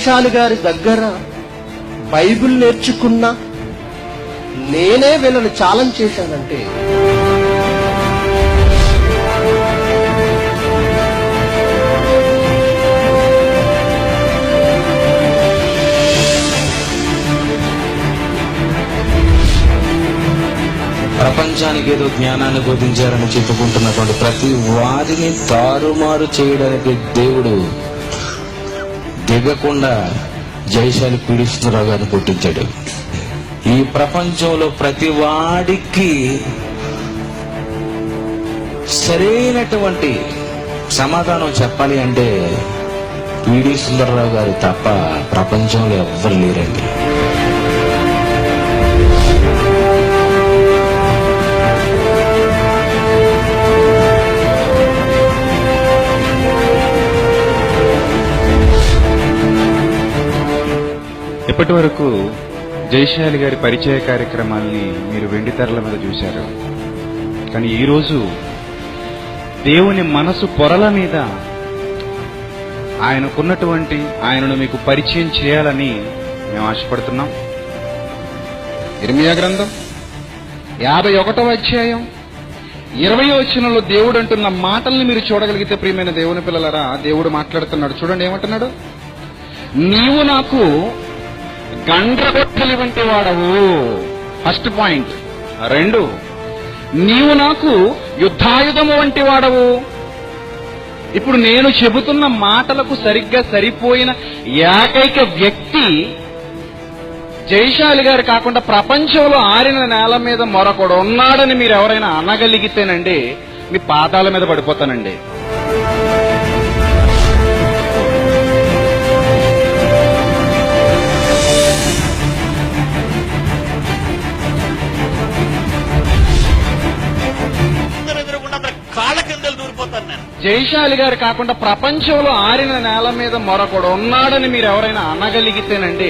జైశాలి గారి దగ్గర బైబిల్ నేర్చుకున్నా నేనే వీళ్ళని ఛాలెంజ్ చేశానంటే ప్రపంచానికి ఏదో జ్ఞానాన్ని బోధించారని చెప్పుకుంటున్నటువంటి ప్రతి వారిని తారుమారు చేయడానికి దేవుడు దిగకుండా జైశాలి పీడిస్తున్నారావు గారిని పుట్టించాడు. ఈ ప్రపంచంలో ప్రతి వాడికి సరైనటువంటి సమాధానం చెప్పాలి అంటే పీడి సుందరరావు గారు తప్ప ప్రపంచంలో ఎవ్వరు లేరండి. ఇప్పటి వరకు జైశాలి గారి పరిచయ కార్యక్రమాల్ని మీరు వెండితెరల మీద చూశారు. కానీ ఈరోజు దేవుని మనసు పొరల మీద ఆయనకున్నటువంటి ఆయనను మీకు పరిచయం చేయాలని మేము ఆశపడుతున్నాం. ఇర్మియా గ్రంథం 51వ అధ్యాయం 20వ వచనంలో దేవుడు అంటున్న మాటల్ని మీరు చూడగలిగితే ప్రియమైన దేవుని పిల్లలారా, దేవుడు మాట్లాడుతున్నాడు. చూడండి ఏమంటున్నాడు. నీవు నాకు గండ్రగొట్టలి వంటి వాడవు. First point. 2, నీవు నాకు యుద్ధాయుధము వంటి వాడవు. ఇప్పుడు నేను చెబుతున్న మాటలకు సరిగ్గా సరిపోయిన ఏకైక వ్యక్తి జైశాలి గారు కాకుండా ప్రపంచంలో ఆరిన నేల మీద మరొకడు ఉన్నాడని మీరు ఎవరైనా అనగలిగితేనండి మీ పాదాల మీద పడిపోతానండి. జైశాలి గారు కాకుండా ప్రపంచంలో ఆరిన నేల మీద మరొకడు ఉన్నాడని మీరు ఎవరైనా అనగలిగితేనండి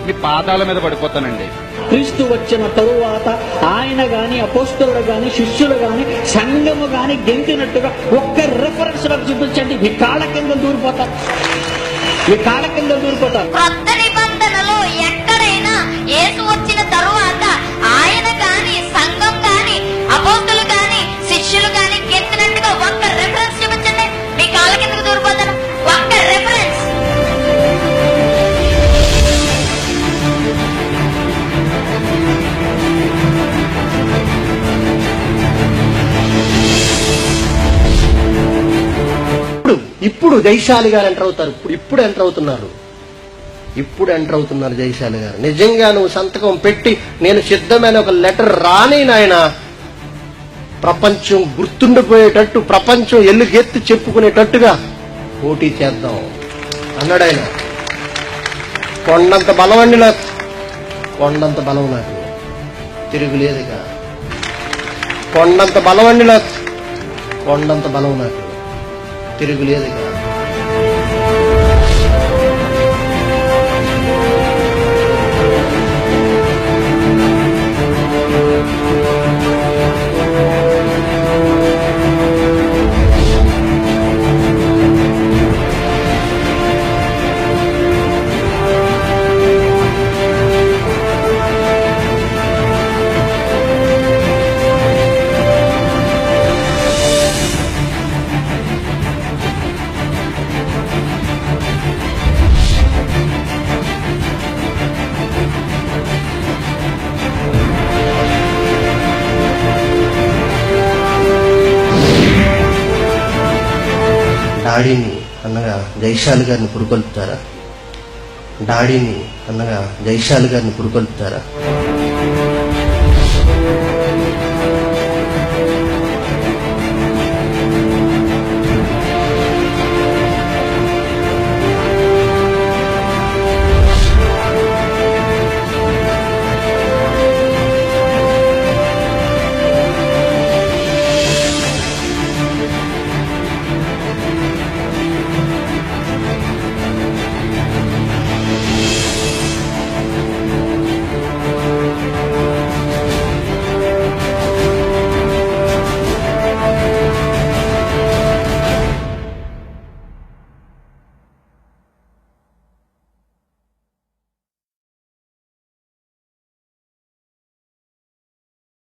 మీ పాదాల మీద పడిపోతానండి. క్రీస్తు వచ్చిన తరువాత ఆయన గాని అపోస్తలుడు గాని శిష్యులు గాని సంఘము గాని గెంతినట్టుగా ఒక్క రెఫరెన్స్ నాకు చూపించండి. మీ కాళ్ళ కింద దూరిపోతారు, మీ కాళ్ళ కింద దూరిపోతారు. కొత్త నిబంధనలో ఎక్కడైనా యేసు వచ్చిన తరువాత ఆయన గాని సంఘం గాని అపోస్తలు గాని శిష్యులు గాని గెంతినట్టుగా ఒక్క రెఫరెన్స్ చూపించండి. మీ కాళ్ళ కిందకు దూరిపోతాను. ఒక్క రెఫరెన్స్. ఇప్పుడు జైశాలి గారు ఎంటర్ అవుతారు. ఇప్పుడు ఎంటర్ అవుతున్నారు. ఇప్పుడు ఎంటర్ అవుతున్నారు జైశాలి గారు. నిజంగా నువ్వు సంతకం పెట్టి నేను సిద్ధమైన ఒక లెటర్ రాని నాయన, ప్రపంచం గుర్తుండిపోయేటట్టు, ప్రపంచం ఎల్లుగెత్తి చెప్పుకునేటట్టుగా పోటీ చేద్దాం అన్నాడు ఆయన. కొండంత బలం అండి నాకు, కొండంత బలం నాకు, తిరుగులేదుగా. కొండంత బలం అండి నాకు, కొండంత బలం నాకు, తిరుగులేదుగా. డాడీని అన్నగా జైశాలి గారిని పురుకొల్పుతారా? డాడీని అన్నగా జైశాలి గారిని పురుకొల్పుతారా?